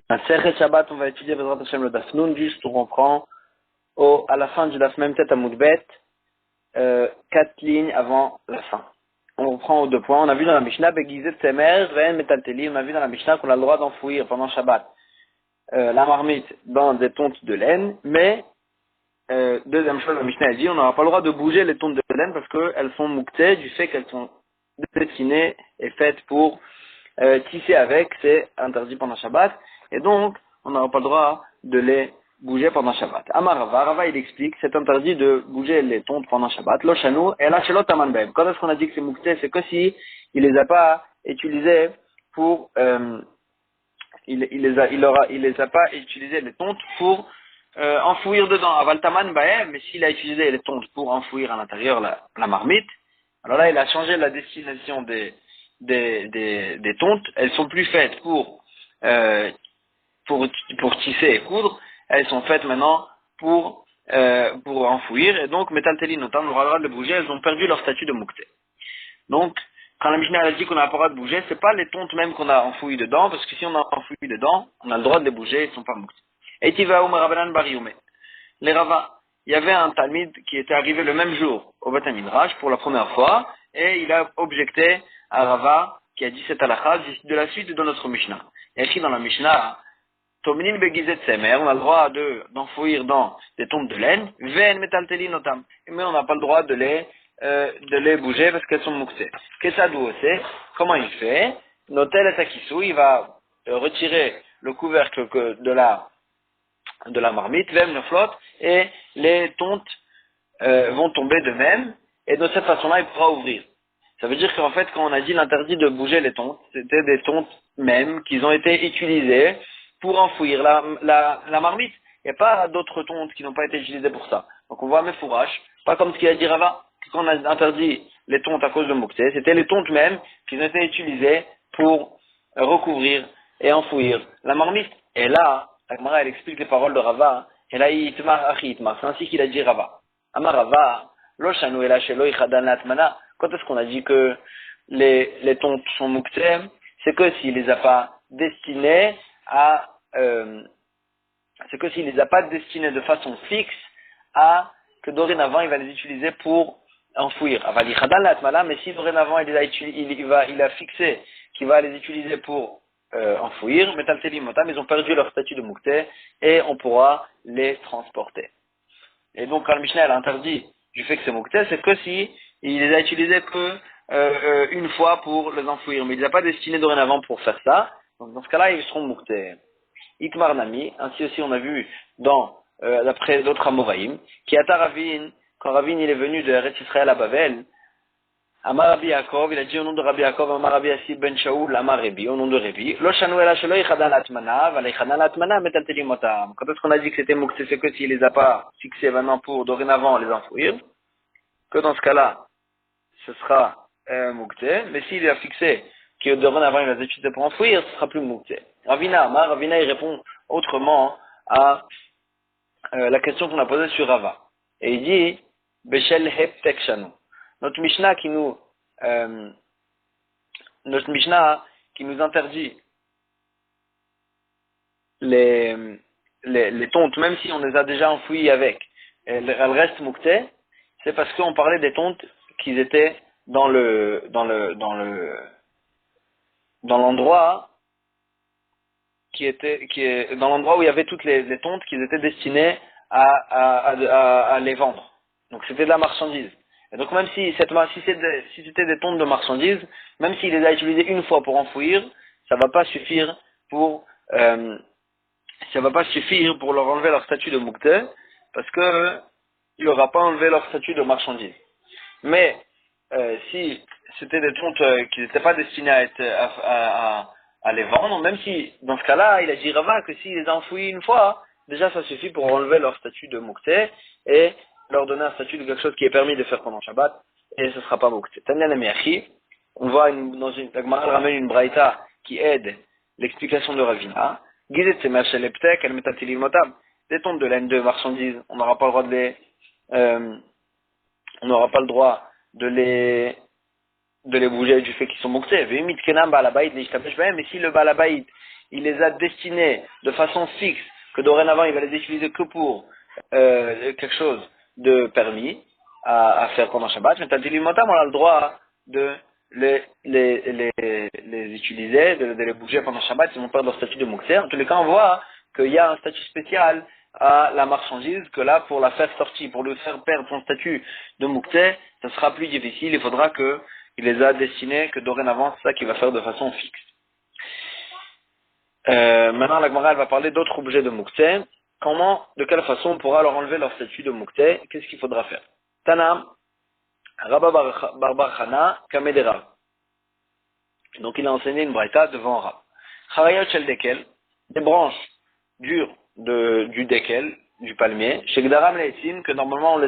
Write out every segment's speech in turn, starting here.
À Sechet Shabbat, on va étudier Bezrat Hashem le Daf Nun, juste on reprend à la fin du Daf même tête à Moudbet, 4 lignes avant la fin. On reprend aux 2 points. On a vu dans la Mishnah, Begizet Semer, Ven Metalteli, on a vu dans la Mishnah qu'on a le droit d'enfouir pendant Shabbat la marmite dans des tontes de laine, mais deuxième chose, la Mishnah a dit, on n'aura pas le droit de bouger les tontes de laine parce qu'elles sont mouktées du fait qu'elles sont dessinées et faites pour tisser avec, c'est interdit pendant Shabbat, et donc on n'aura pas le droit de les bouger pendant Shabbat. Amarava, Rava il explique, c'est interdit de bouger les tontes pendant Shabbat. Lo shanou, et là shelot taman behem. Quand est-ce qu'on a dit que c'est mouketé, c'est que si il les a pas utilisés pour il les a pas utilisé les tontes pour enfouir dedans. Aval taman bahem, mais s'il a utilisé les tontes pour enfouir à l'intérieur la marmite, alors là il a changé la destination des tontes. Elles sont plus faites euh, pour tisser et coudre. Elles sont faites maintenant pour enfouir. Et donc, Metalteli notamment, le droit de les bouger, elles ont perdu leur statut de moukté. Donc, quand la Mishnah a dit qu'on a pas le droit de bouger, c'est pas les tontes même qu'on a enfouies dedans, parce que si on a enfoui dedans, on a le droit de les bouger, ils sont pas mouktés. Et Tiva Omer Rabanan Bariume. Les rabbins, il y avait un Talmid qui était arrivé le même jour au Beth Midrash pour la première fois, et il a objecté à Rava, qui a dit cette halakha de la suite de notre Mishnah. Il y a écrit dans la Mishnah, Tomnin begizet semer, on a le droit d'enfouir dans des tombes de laine, ven metalteli notam, mais on n'a pas le droit de les bouger parce qu'elles sont mouxées. Qu'est-ce que c'est? Comment il fait? Notel et takissou, il va retirer le couvercle de la marmite, vem le flotte, et les tontes vont tomber de même, et de cette façon-là, il pourra ouvrir. Ça veut dire qu'en fait, quand on a dit l'interdit de bouger les tontes, c'était des tontes même qui ont été utilisées pour enfouir la marmite. Il n'y a pas d'autres tontes qui n'ont pas été utilisées pour ça. Donc on voit mes fourrages, pas comme ce qu'il a dit Rava, que quand on a interdit les tontes à cause de Moukté, c'était les tontes même qui ont été utilisées pour recouvrir et enfouir la marmite. Et là, la Gemara, elle explique les paroles de Rava, et là, c'est ainsi qu'il a dit Rava. Amarava, lo shanu ela shelo ichadan latmana. Quand est-ce qu'on a dit que les tontes sont mouktés? C'est que s'il les a pas destinés c'est que s'il les a pas destinés de façon fixe à que dorénavant il va les utiliser pour enfouir. Avali ichadan latmana, mais si dorénavant il a fixé qu'il va les utiliser pour enfouir, metalteli motam, ils ont perdu leur statut de moukté et on pourra les transporter. Et donc, quand le Mishnah elle interdit du fait que c'est Moukté, c'est que si il les a utilisés que une fois pour les enfouir. Mais il les a pas destinés dorénavant pour faire ça. Donc, dans ce cas-là, ils seront Moukté. Itmar Nami, ainsi aussi on a vu d'après d'autres Amoraïm, qui a Ravin, quand Ravin il est venu de Eretz Israël à Babel, Amar Rabbi Yaakov, il a dit au nom de Rabbi Yaakov, Amar Rabbi Assi ben Shaoul, Amar Rabbi, au nom de Rabbi, Lo shanu ela shelo yichadan latmana, vala yichadan latmana metalteli motam. Quand est-ce qu'on a dit que c'était moukté, c'est que s'il les a pas fixés maintenant pour dorénavant les enfouir, que dans ce cas-là, ce sera moukté, mais s'il les a fixés, que dorénavant il les a utilisés pour enfouir, ce sera plus moukté. Ravina Amar, Ravina il répond autrement à la question qu'on a posée sur Rava. Et il dit, Beshel heptek shanu. Notre Mishnah notre Mishnah qui nous interdit les tontes, même si on les a déjà enfouies avec, elles restent moukté, c'est parce qu'on parlait des tontes qui étaient dans l'endroit dans l'endroit où il y avait toutes les tontes qui étaient destinées à les vendre. Donc c'était de la marchandise. Et donc même si c'était des tontes de marchandises, même s'il les a utilisées une fois pour enfouir, ça va pas suffire pour leur enlever leur statut de moukté, parce que il n'aura pas enlevé leur statut de marchandise. Mais si c'était des tontes qui n'étaient pas destinées à les vendre, même si dans ce cas-là, il a dit Rava que s'il les a enfouis une fois, déjà ça suffit pour enlever leur statut de moukté et leur donner un statut de quelque chose qui est permis de faire pendant Shabbat, et ce ne sera pas moukté. Tanya Namiachi, on voit la Gemara ramène une braïta qui aide l'explication de Ravina. Gizet semer shel eptek el metatili motam. Des tontes de laine de marchandises, on n'aura pas le droit on n'aura pas le droit de les bouger du fait qu'ils sont mouktés. Mais si le balabait il les a destinés de façon fixe, que dorénavant il va les utiliser que pour quelque chose de permis à faire pendant Shabbat, mais Tantilimatam, on a le droit de les utiliser, de les bouger pendant Shabbat, ils n'ont pas leur statut de Mouktsé. En tous les cas, on voit qu'il y a un statut spécial à la marchandise, que là, pour la faire sortir, pour lui faire perdre son statut de Mouktsé, ça sera plus difficile, il faudra qu'il les a destinés, que dorénavant, c'est ça qu'il va faire de façon fixe. Maintenant, la Gemara, elle va parler d'autres objets de Mouktsé. Comment, de quelle façon on pourra leur enlever leur statut de Mouktsé? Qu'est-ce qu'il faudra faire? Tanam, Rabba Bar Chana, Kameh de Rav. Donc il a enseigné une braïta devant Rav. Charayot shel dekel, des branches dures du dekel, du palmier, chez Gdaram Leitzim, que normalement on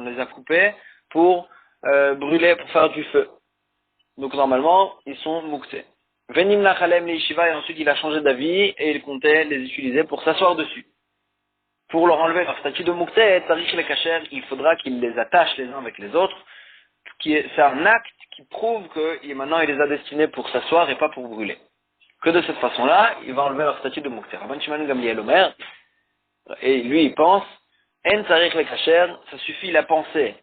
les a coupées pour brûler, pour faire du feu. Donc normalement, ils sont mouksés. Venim lachalem leishiva, et ensuite il a changé d'avis et il comptait les utiliser pour s'asseoir dessus. Pour leur enlever leur statut de mouksé, tarich le kacher, il faudra qu'il les attache les uns avec les autres. C'est un acte qui prouve que maintenant il les a destinés pour s'asseoir et pas pour brûler. Que de cette façon-là, il va enlever leur statut de mouksé. Rabban Shimon Gamliel Omer, et lui il pense, en tarich le kacher, ça suffit la pensée.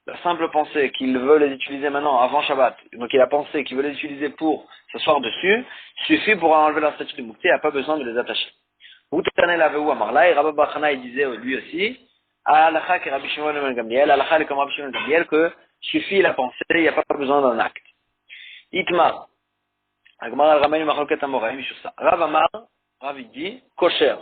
La simple pensée qu'il veut les utiliser maintenant avant Shabbat, donc il a pensé qu'il veut les utiliser pour s'asseoir dessus, suffit pour enlever leur statut de mouksé, il n'a pas besoin de les attacher. Outanel Aveu Amarla, et Rabba Bar Chana il disait lui aussi, Alacha que Rabbi Shimon Ben Gamliel, Alacha comme Rabbi Shimon Ben Gamliel, que suffit la pensée, il n'y a pas besoin d'un acte. Itmar, Agmar al-Ramay Machoket Amoraim sur ça. Rav Amar, Rav il dit, kosher,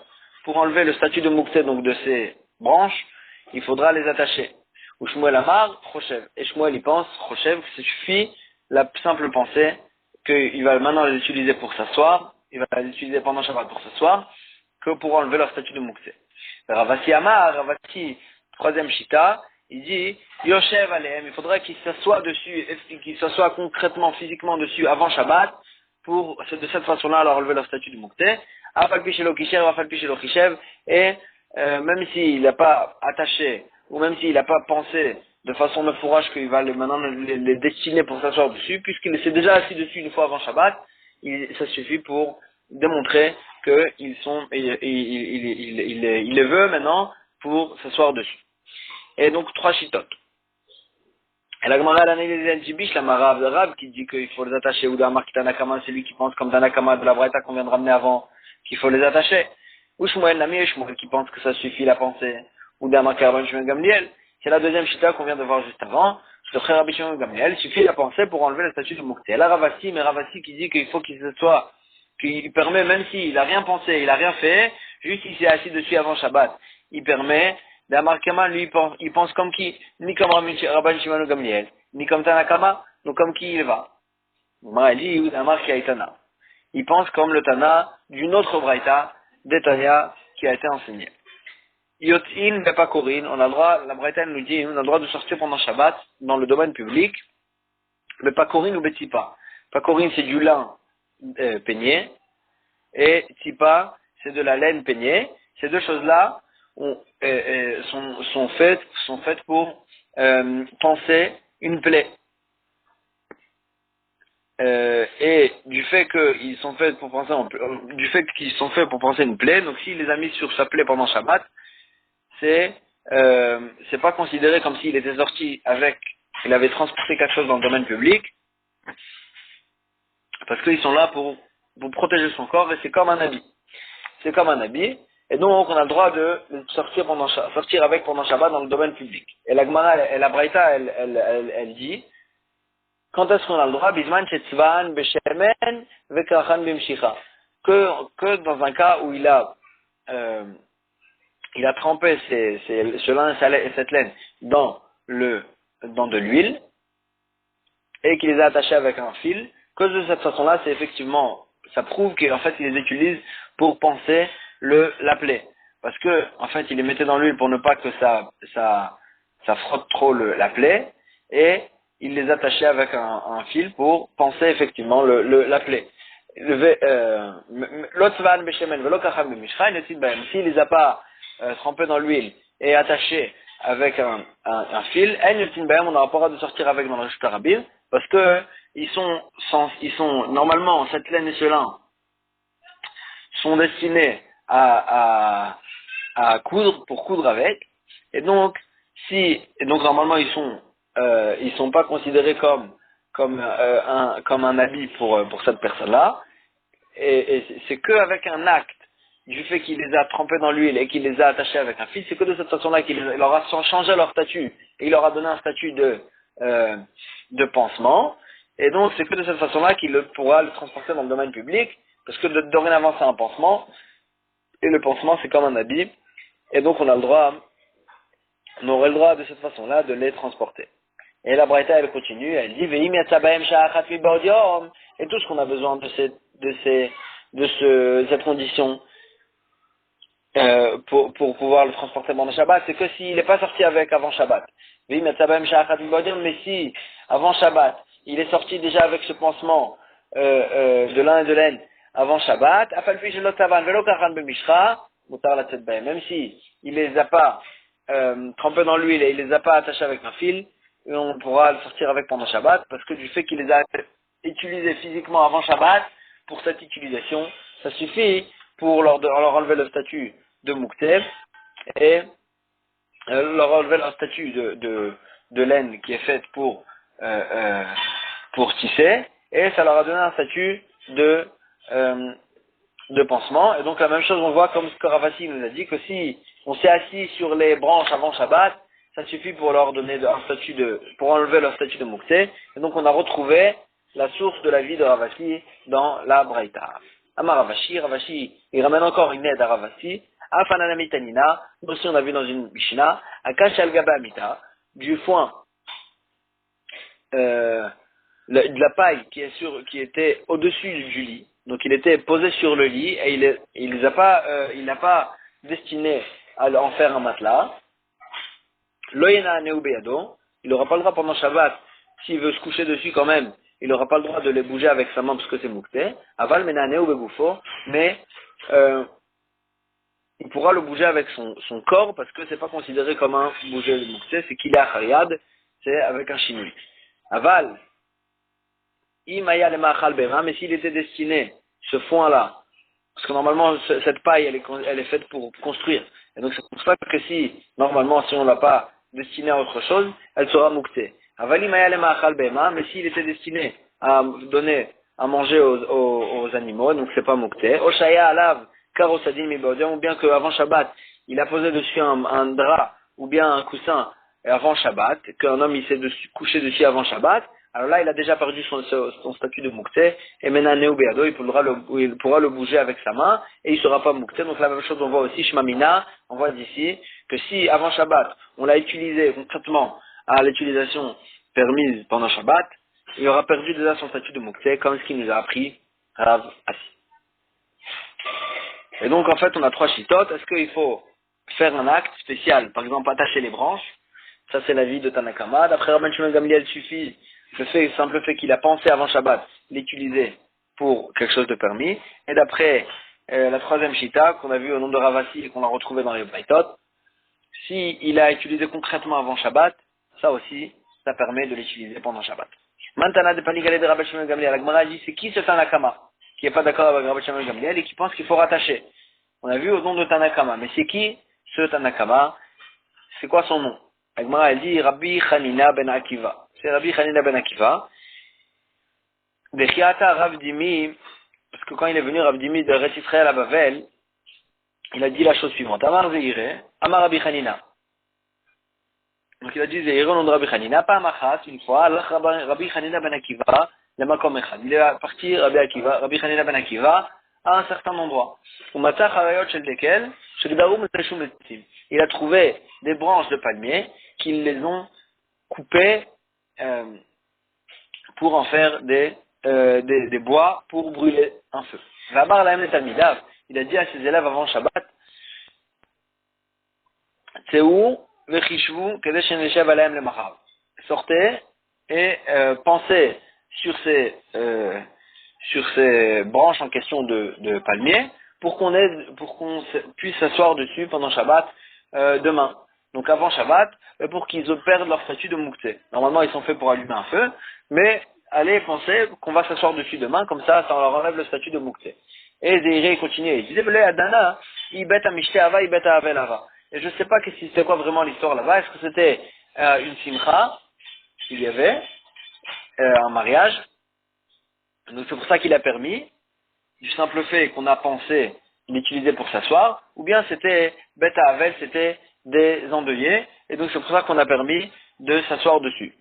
pour enlever le statut de mouksé, donc de ces branches, il faudra les attacher. Ou Shmuel Amar, Choshev. Et Shmuel il pense, Choshev, que ça suffit la simple pensée qu'il va maintenant les utiliser pour s'asseoir, il va les utiliser pendant Shabbat pour s'asseoir, que pour enlever leur statut de mouksé. Ravasi Amar, Ravasi, troisième shita, il dit, Yoshev Aleem, il faudrait qu'il s'assoie dessus, qu'il s'assoie concrètement, physiquement dessus avant Shabbat, pour de cette façon-là leur enlever leur statut de mouksé. Afalpi shelo kishev, afalpi shelo kishev, et même s'il n'a pas attaché, ou même s'il n'a pas pensé de façon de fourrage qu'il va maintenant les destiner pour s'asseoir dessus, puisqu'il s'est déjà assis dessus une fois avant Shabbat, ça suffit pour démontrer qu'ils sont, il les veut maintenant pour s'asseoir dessus. Et donc, trois chitotes. Et la Gemara l'analyse Jibish, la Marav de Rab, qui dit qu'il faut les attacher, ou d'Amar Kitanakama, c'est lui qui pense comme Tanakama de la Braïta qu'on vient de ramener avant, qu'il faut les attacher. Ou Shmuel Nami, Shmuel qui pense que ça suffit la pensée, ou d'Amar Karban Shmuel Gamliel. C'est la deuxième chita qu'on vient de voir juste avant. Le frère Rabbi Shimon Gamliel, suffit la pensée pour enlever le statut de Moukté. Et là, Ravasi, mais Ravasi qui dit qu'il faut qu'il se soit, qu'il permet, même s'il a rien pensé, il a rien fait, juste il s'est assis dessus avant Shabbat, il permet, d'Amarkama, lui, il pense comme qui, ni comme Rabban Shimon Gamliel, ni comme Tanakama, donc comme qui il va. Il dit, Amar Kaitana. Il pense comme le Tana d'une autre Braïta, d'Etania, qui a été enseignée. Yotin, Bepakorin, on a le droit, la Braïta nous dit, on a le droit de sortir pendant Shabbat, dans le domaine public, Bepakorin ou Betipa. Pakorin, c'est du lin peigné, et Tipa, c'est de la laine peignée. Ces deux choses-là sont faites pour panser une plaie. Et du fait qu'ils sont faits pour penser pour penser une plaie, donc s'il les a mis sur sa plaie pendant Shabbat, c'est pas considéré comme s'il était sorti il avait transporté quelque chose dans le domaine public, parce qu'ils sont là pour protéger son corps, et c'est comme un habit. C'est comme un habit, et donc on a le droit de sortir avec pendant Shabbat dans le domaine public. Et la Gemara, la Braïta, elle dit, quand est-ce qu'on a le droit? Bisman shetzvan beshemen vekrachan bimshicha. Que dans un cas où il a trempé ce lin et cette laine dans de l'huile, et qu'il les a attachés avec un fil, que de cette façon-là, c'est effectivement, ça prouve qu'en fait, il les utilise pour panser la plaie. Parce que, en fait, il les mettait dans l'huile pour ne pas que ça frotte trop la plaie, et il les attachait avec un fil pour panser effectivement la plaie. L'otzvan beshemen velokacham b'mishcha, s'il les a pas trempés dans l'huile et attachés avec un fil, on n'aura pas le droit de sortir avec dans le Rishut Rabim, parce que ils sont normalement, cette laine et ce lin, sont destinés à coudre, pour coudre avec. Et donc, normalement, ils sont pas considérés comme un habit pour cette personne-là. Et c'est qu'avec un acte du fait qu'il les a trempés dans l'huile et qu'il les a attachés avec un fil, c'est que de cette façon-là qu'il leur a changé leur statut et il leur a donné un statut de pansement. Et donc c'est que de cette façon-là qu'il pourra le transporter dans le domaine public, parce que dorénavant c'est un pansement et le pansement c'est comme un habit, et donc on aurait le droit de cette façon-là de les transporter. Et la Braïta elle continue, elle dit Ve'im yatzabahem sha'achat miba'od yom, et tout ce qu'on a besoin de cette condition pour pouvoir le transporter pendant Shabbat, c'est que s'il n'est pas sorti avec avant Shabbat. Ve'im yatzabahem sha'achat miba'od yom, mais si avant Shabbat il est sorti déjà avec ce pansement de lin et de laine avant Shabbat, afalpi shelo tavan velo kachan b'mishcha, mutar latzet bahem, même si il les a pas trempés dans l'huile et il les a pas attachés avec un fil, et on pourra le sortir avec pendant Shabbat, parce que du fait qu'il les a utilisés physiquement avant Shabbat, pour cette utilisation, ça suffit pour leur enlever le statut de Muktev et leur enlever leur statut de laine qui est faite pour tisser, et ça leur a donné un statut de pansement. Et donc la même chose, on voit comme ce que Ravasi nous a dit, que si on s'est assis sur les branches avant Shabbat, ça suffit pour leur donner pour enlever leur statut de Muktzeh. Et donc on a retrouvé la source de la vie de Ravasi dans la Braïta. Amar Ravashi, il ramène encore une aide à Ravasi. Afanana mitanina, nous aussi on a vu dans une Mishnah, Akash al-Gaba Amita, du foin, de la paille qui était au-dessus du lit. Donc il était posé sur le lit et il n'a pas destiné à en faire un matelas. Loyena aneu beyado, il n'aura pas le droit pendant Shabbat, s'il veut se coucher dessus quand même, il n'aura pas le droit de les bouger avec sa main parce que c'est mukté. Aval mena aneu begoufo, mais il pourra le bouger avec son corps parce que c'est pas considéré comme un bouger de mukté, c'est qu'il est achariad, c'est avec un chinui. Aval, imaya le machal bema, mais s'il était destiné, ce foin-là, parce que normalement cette paille elle est faite pour construire, et donc c'est pour ça que si on l'a pas destiné à autre chose, elle sera mukté. Aval imaya le machal bema, mais s'il était destiné à donner à manger aux animaux, donc c'est pas mukté. Oshaya alav karosadin mibodem, ou bien qu'avant Shabbat il a posé dessus un drap ou bien un coussin avant Shabbat, qu'un homme il s'est couché dessus avant Shabbat, alors là il a déjà perdu son statut de mukté, et maintenant Neubéado, il pourra le bouger avec sa main, et il sera pas mukté. Donc la même chose on voit aussi Shmamina, on voit d'ici, que si avant Shabbat on l'a utilisé concrètement à l'utilisation permise pendant Shabbat, il aura perdu déjà son statut de mukté, comme ce qu'il nous a appris Rav Assi. Et donc en fait on a trois chitotes. Est-ce qu'il faut faire un acte spécial, par exemple attacher les branches? Ça c'est l'avis de Tanakama. D'après Rabban Shimon Gamliel, suffit le simple fait qu'il a pensé avant Shabbat l'utiliser pour quelque chose de permis. Et d'après la troisième chita qu'on a vu au nom de Ravasi et qu'on a retrouvé dans les Baitot, si il a utilisé concrètement avant Shabbat, ça aussi, ça permet de l'utiliser pendant Shabbat. Mantana de Panigale de Rabban Shimon Gamliel, la Gemara dit c'est qui ce Tanakama qui n'est pas d'accord avec Rabban Shimon Gamliel et qui pense qu'il faut rattacher? On a vu au nom de Tanakama, mais c'est qui ce Tanakama? C'est quoi son nom? La Gemara elle dit Rabbi Chanina ben Akiva. C'est Rabbi Chanina ben Akiva. Bechiata Rav Dimi, parce que quand il est venu Rav Dimi de Ret Israël à Bavel, il a dit la chose suivante. Amar Zeire, Amar Rabbi Chanina. Donc il a dit Zeire au nom de Rabbi Chanina, pas Amachat, une fois, Allah Rabbi Chanina ben Akiva, le Makom Echad. Il est parti Rabbi Chanina ben Akiva à un certain endroit. Il a trouvé des branches de palmier qu'ils les ont coupées pour en faire des bois pour brûler un feu. Il a dit à ses élèves avant Shabbat, sortez et pensez sur ces branches en question de palmier pour qu'on puisse s'asseoir dessus pendant Shabbat demain. Donc avant Shabbat, pour qu'ils perdent leur statut de mukté. Normalement ils sont faits pour allumer un feu, mais allez penser qu'on va s'asseoir dessus demain, comme ça leur enlève le statut de mukté. Et Zéhiré continuait. Il disait, Vele Adana, Ibet Amishte Ava, Ibet Avel Ava. Et je ne sais pas c'était quoi vraiment l'histoire là-bas. Est-ce que c'était une simcha qu'il y avait, un mariage. Donc c'est pour ça qu'il a permis, du simple fait qu'on a pensé l'utiliser pour s'asseoir, ou bien c'était bête à Avel, c'était des endeuillés, et donc c'est pour ça qu'on a permis de s'asseoir dessus.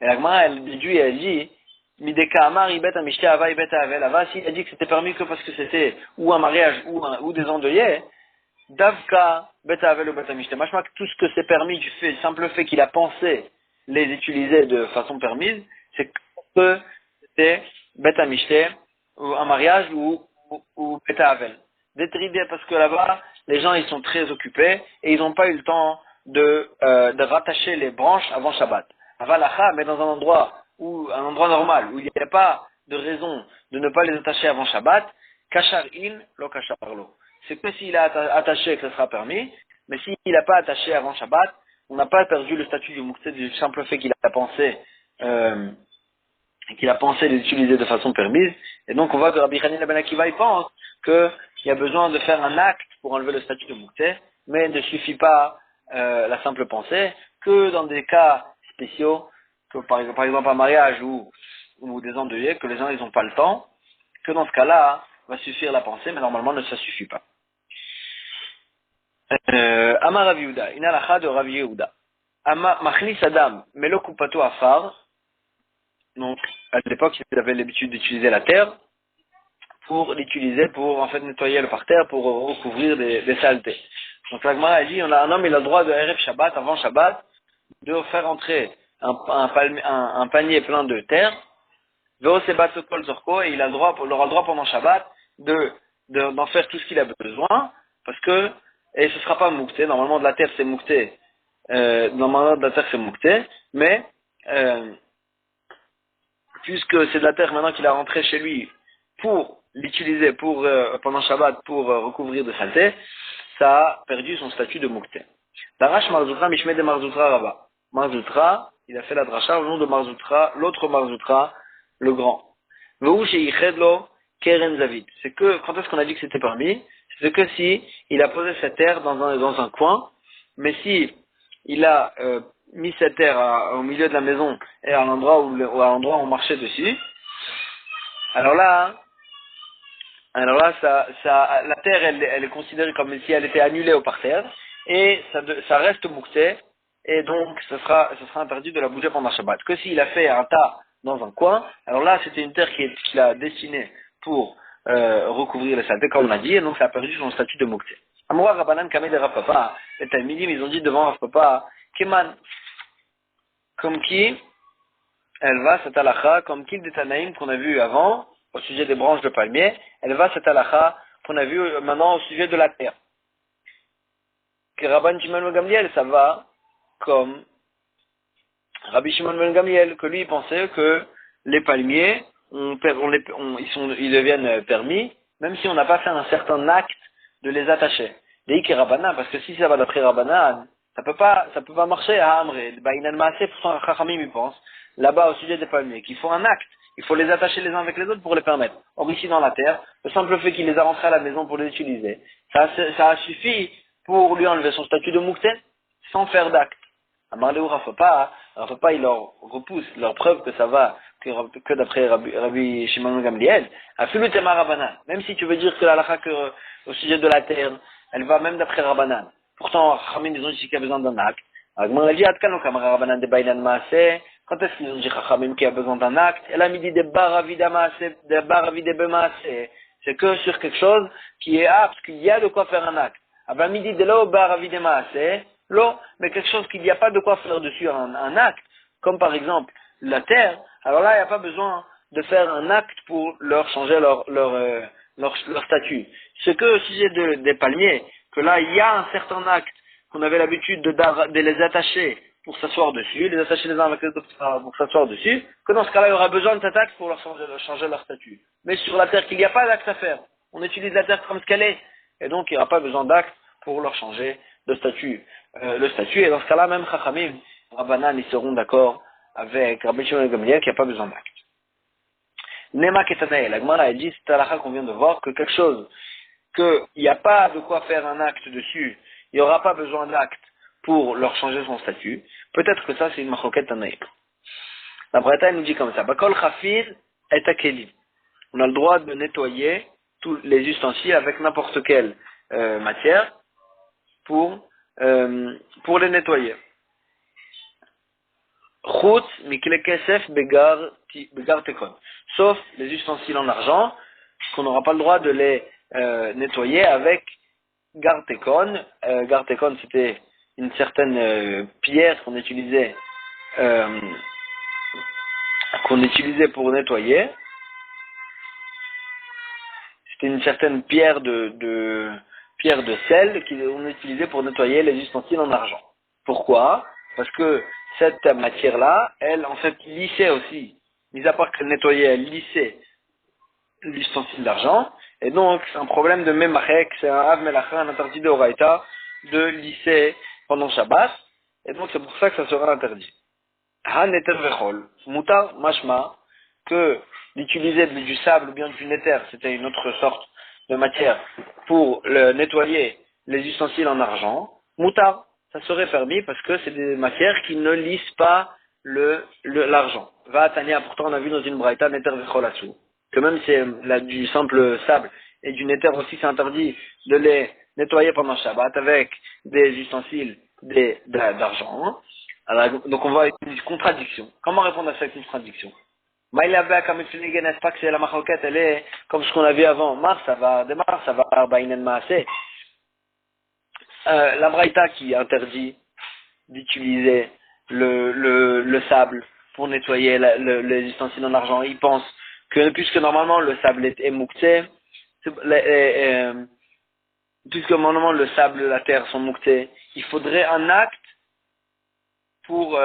Et la Gemara, elle déduit et elle dit, Mideka Amar, Ibet Amishte Ava, Ibet Avel Ava, s'il a dit que c'était permis que parce que c'était ou un mariage ou des endeuillés, Davka, Beta Avel ou Beta Mishte. Machma, tout ce que c'est permis du fait, simple fait qu'il a pensé les utiliser de façon permise, c'est que c'était Beta Mishte, ou un mariage ou Beta Avel. Détridé parce que là-bas, les gens ils sont très occupés et ils n'ont pas eu le temps de rattacher les branches avant Shabbat. Avalacha, mais dans un endroit normal, où il n'y a pas de raison de ne pas les attacher avant Shabbat, Kachar in, lo kachar lo. C'est que s'il a attaché que ce sera permis, mais s'il n'a pas attaché avant Shabbat, on n'a pas perdu le statut du Mouktsé du simple fait euh, qu'il a pensé les utiliser de façon permise. Et donc on voit que Rabbi Hanina ben Akiva il pense qu'il y a besoin de faire un acte pour enlever le statut de Mouktsé, mais il ne suffit pas la simple pensée, que dans des cas spéciaux, que par exemple un mariage ou des endeuillés, que les gens ils n'ont pas le temps, que dans ce cas-là, va suffire la pensée, mais normalement ça ne suffit pas. Amar Rav Yehuda, une halakha de Rav Yehuda. Machlis Adam, melo kupato afar. Donc, à l'époque, ils avaient l'habitude d'utiliser la terre pour l'utiliser pour, en fait, nettoyer le parterre, pour recouvrir des saletés. Donc, la Gemara a dit, un homme, il a le droit de Erev Shabbat, avant Shabbat, de faire entrer un panier plein de terre, et il aura le droit pendant Shabbat d'en faire tout ce qu'il a besoin, parce que, et ce sera pas moukté, normalement de la terre c'est moukté, mais, puisque c'est de la terre maintenant qu'il a rentré chez lui pour l'utiliser pendant Shabbat pour recouvrir de saleté, ça a perdu son statut de moukté. Darash Marzoutra Mishme de Marzoutra Rabba. Marzoutra, il a fait la dracha au nom de Marzoutra, l'autre Marzoutra, le grand. C'est que, quand est-ce qu'on a dit que c'était permis? C'est que si il a posé cette terre dans un coin, mais si il a mis cette terre au milieu de la maison et à l'endroit où on marchait dessus, alors là, la terre, elle est considérée comme si elle était annulée au parterre, et ça reste moukté, et donc ça sera interdit de la bouger pendant Shabbat. Que s'il a fait un tas dans un coin, alors là c'était une terre qu'il a destinée pour recouvrir les saletés, comme on a dit, et donc ça a perdu son statut de moukté. Amoura Rabbanan Kameh de Rav Papa, les Talmidim, ils ont dit devant Rav Papa, Keman, comme qui, elle va cette halakha, comme qui des Tanaïm qu'on a vu avant, au sujet des branches de palmier, elle va cette halakha qu'on a vu maintenant au sujet de la terre. Que Rabban Shimon ben Gamliel, ça va comme Rabbi Shimon ben Gamliel, que lui il pensait que les palmiers, ils deviennent permis, même si on n'a pas fait un certain acte de les attacher. Deiki Rabbanan, parce que si ça va d'après Rabbanan, ça peut pas marcher à Amré. Baïnan Maaseh, pourtant Chachamim il pense, là-bas au sujet des palmiers, qu'il faut un acte. Il faut les attacher les uns avec les autres pour les permettre. Or ici dans la terre, le simple fait qu'il les a rentrés à la maison pour les utiliser, ça a suffi pour lui enlever son statut de moukté, sans faire d'acte. Amarle ou Rafa, il leur repousse leur preuve que ça va, que d'après Rabbi Shimon Gamliel, Afilu Tema Rabbanan. Même si tu veux dire que la halakha au sujet de la terre, elle va même d'après Rabbanan. Pourtant, Chachamim, ils ont dit qu'il y a besoin d'un acte. Alors, on a dit, Atkano Kamara Rabbanan de Bailan Maaseh. Quand est-ce qu'ils ont dit Chachamim qu'il y a besoin d'un acte? Elle a mis des baravide Maaseh, des baravide Bemaaseh. C'est que sur quelque chose qui est apte, qu'il y a de quoi faire un acte. Avant midi de l'eau, baravide Maaseh. L'eau, mais quelque chose qu'il n'y a pas de quoi faire dessus un acte, comme par exemple la terre, alors là, il n'y a pas besoin de faire un acte pour leur changer leur statut. C'est que au sujet des palmiers, que là, il y a un certain acte qu'on avait l'habitude de les attacher pour s'asseoir dessus, les attacher les uns avec les autres pour s'asseoir dessus, que dans ce cas-là, il y aura besoin de cet acte pour leur changer leur statut. Mais sur la terre qu'il n'y a pas d'acte à faire, on utilise la terre comme ce qu'elle est, et donc il n'y aura pas besoin d'acte pour leur changer le statut. Et dans ce cas-là, même Chachamim, Rabbanan, ils seront d'accord avec Rabbi Shimon Gamliel qu'il n'y a pas besoin d'acte. Nema ketanae, la Gemara elle dit, c'est halakha qu'on vient de voir, que quelque chose, qu'il n'y a pas de quoi faire un acte dessus, il n'y aura pas besoin d'acte pour leur changer son statut, peut-être que ça c'est une machloket tanaï. La Braïta nous dit comme ça, Bakol chafir et akeli. On a le droit de nettoyer tous les ustensiles avec n'importe quelle matière pour les nettoyer. Chut mikle kesef begar tekon. Sauf les ustensiles en argent, qu'on n'aura pas le droit de les nettoyer avec gar tekon. Gar tekon, c'était une certaine pierre qu'on utilisait pour nettoyer. C'était une certaine pierre de sel qu'on utilisait pour nettoyer les ustensiles en argent. Pourquoi? Parce que cette matière-là, elle, en fait, lissait aussi. Mis à part qu'elle nettoyait, elle lissait l'ustensile d'argent. Et donc, c'est un problème de memachek, c'est un av melacha, un interdit de oraita, de lisser pendant Shabbat. Et donc, c'est pour ça que ça sera interdit. Ha neter vechol, mutar mashma, que d'utiliser du sable ou bien du néther, c'était une autre sorte de matière, pour nettoyer les ustensiles en argent, mutar, ça serait permis parce que c'est des matières qui ne lissent pas l'argent. Va Tania, pourtant on a vu dans une braïta néther vechol asou, que même si c'est du simple sable et du néther aussi c'est interdit de les nettoyer pendant Shabbat avec des ustensiles d'argent. Alors, donc on voit une contradiction. Comment répondre à cette contradiction? Maïlabak, comme il n'est pas que c'est la maroquette, elle est comme ce qu'on a vu avant. Mars, ça va, Bainen Maasé. La Braïta qui interdit d'utiliser le sable pour nettoyer les ustensiles en argent, il pense que puisque normalement le sable est moukté, puisque normalement le sable et la terre sont mouktés, il faudrait un acte pour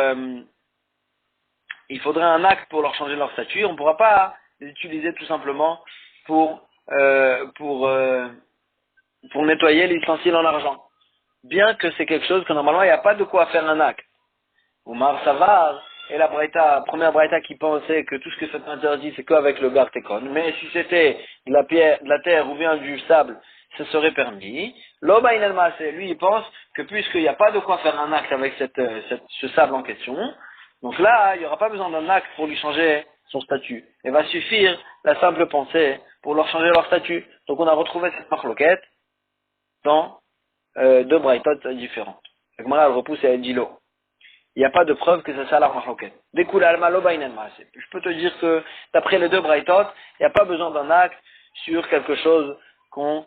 leur changer leur statut. On ne pourra pas les utiliser tout simplement pour nettoyer les ustensiles en argent. Bien que c'est quelque chose que normalement il n'y a pas de quoi faire un acte. Oumar Savar et la première Braïta qui pensait que tout ce que c'est interdit c'est qu'avec le gartekon. Mais si c'était de la terre ou bien du sable, ce serait permis. L'Oba Inel Maaseh, lui, il pense que puisqu'il n'y a pas de quoi faire un acte avec ce sable en question, donc là, il n'y aura pas besoin d'un acte pour lui changer son statut. Il va suffire la simple pensée pour leur changer leur statut. Donc on a retrouvé cette marloquette dans deux braïtotes différentes. La Gemara elle repousse et elle dit l'eau. Il n'y a pas de preuve que c'est ça la marloquette. Découle alma l'Oba Inel Maaseh. Je peux te dire que d'après les deux braïtotes, il n'y a pas besoin d'un acte sur quelque chose qu'il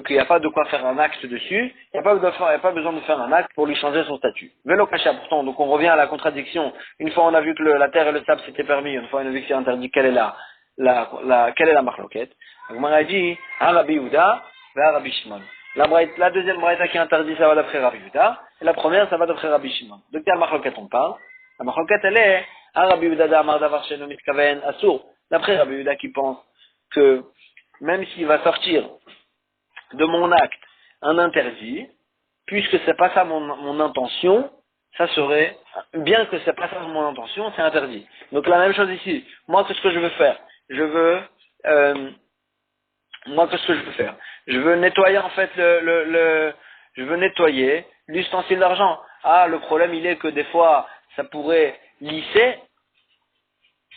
n'y a pas de quoi faire un acte dessus, il n'y a pas besoin de faire un acte pour lui changer son statut. Vélo cacha pourtant, donc on revient à la contradiction. Une fois on a vu que la terre et le sable c'était permis, une fois on a vu que c'est interdit, quelle est la marloquette? Donc on a dit, un Rabbi Yehuda, et un Rabbi Shimon. La deuxième braïta qui est interdite, ça va d'après Rabbi Yehuda, et la première, ça va d'après Rabbi Shimon. De quelle marloquette on parle? La marloquette elle est, un Rabbi Yehuda d'Amar Davar Sheno Mitkaven Asur. D'après Rabbi Yehuda qui pense que même s'il va sortir de mon acte un interdit, puisque c'est pas ça mon intention, ça serait, bien que c'est pas ça mon intention, c'est interdit. Donc la même chose ici. Moi, qu'est-ce que je veux faire? Je veux nettoyer en fait je veux nettoyer l'ustensile d'argent. Ah, le problème il est que des fois, ça pourrait lisser.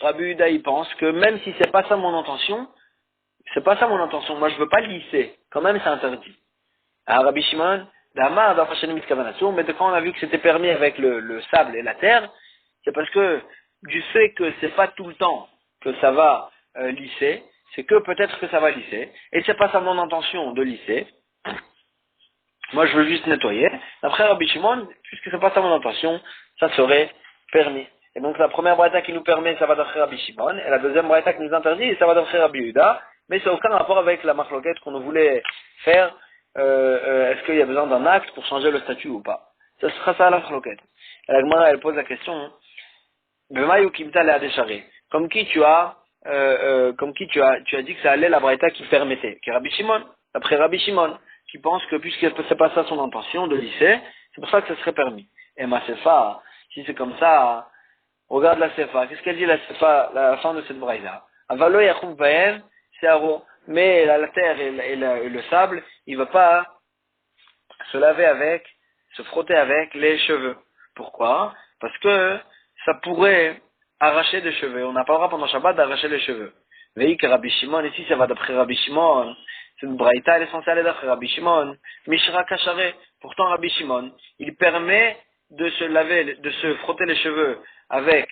Rabbi Yehuda, il pense que même si c'est pas ça mon intention, moi je veux pas le lisser. Quand même, c'est interdit. Alors, Rabbi Shimon, d'Amar, mais de quand on a vu que c'était permis avec le sable et la terre, c'est parce que du fait que c'est pas tout le temps que ça va lisser, c'est que peut-être que ça va lisser, et c'est pas ça mon intention de lisser. Moi je veux juste nettoyer. D'après Rabbi Shimon, puisque c'est pas ça mon intention, ça serait permis. Et donc la première braïta qui nous permet, ça va d'après Rabbi Shimon, et la deuxième braïta qui nous interdit, ça va d'après Rabbi Yehuda, mais ça n'a aucun rapport avec la marloquette qu'on voulait faire. Est-ce qu'il y a besoin d'un acte pour changer le statut ou pas? Ce sera ça la marloquette. Et la Gemara elle pose la question, comme qui tu as dit que ça allait la braïta qui permettait, qui est Rabbi Shimon, d'après Rabbi Shimon, qui pense que puisque c'est pas ça son intention de lisser, c'est pour ça que ça serait permis. Et ma Sefa, si c'est comme ça, regarde la Sefa. Qu'est-ce qu'elle dit la Sefa, la fin de cette braïta? Avalo yachouf bahem, c'est aro. Mais la terre et le sable, il va pas se laver avec, se frotter avec les cheveux. Pourquoi? Parce que ça pourrait arracher des cheveux. On n'a pas le droit pendant Shabbat d'arracher les cheveux. Veik Rabbi Shimon, ici ça va d'après Rabbi Shimon. C'est une braïta, elle est censée aller d'après Rabbi Shimon. Mishra Kachare. Pourtant Rabbi Shimon, il permet de se laver, de se frotter les cheveux avec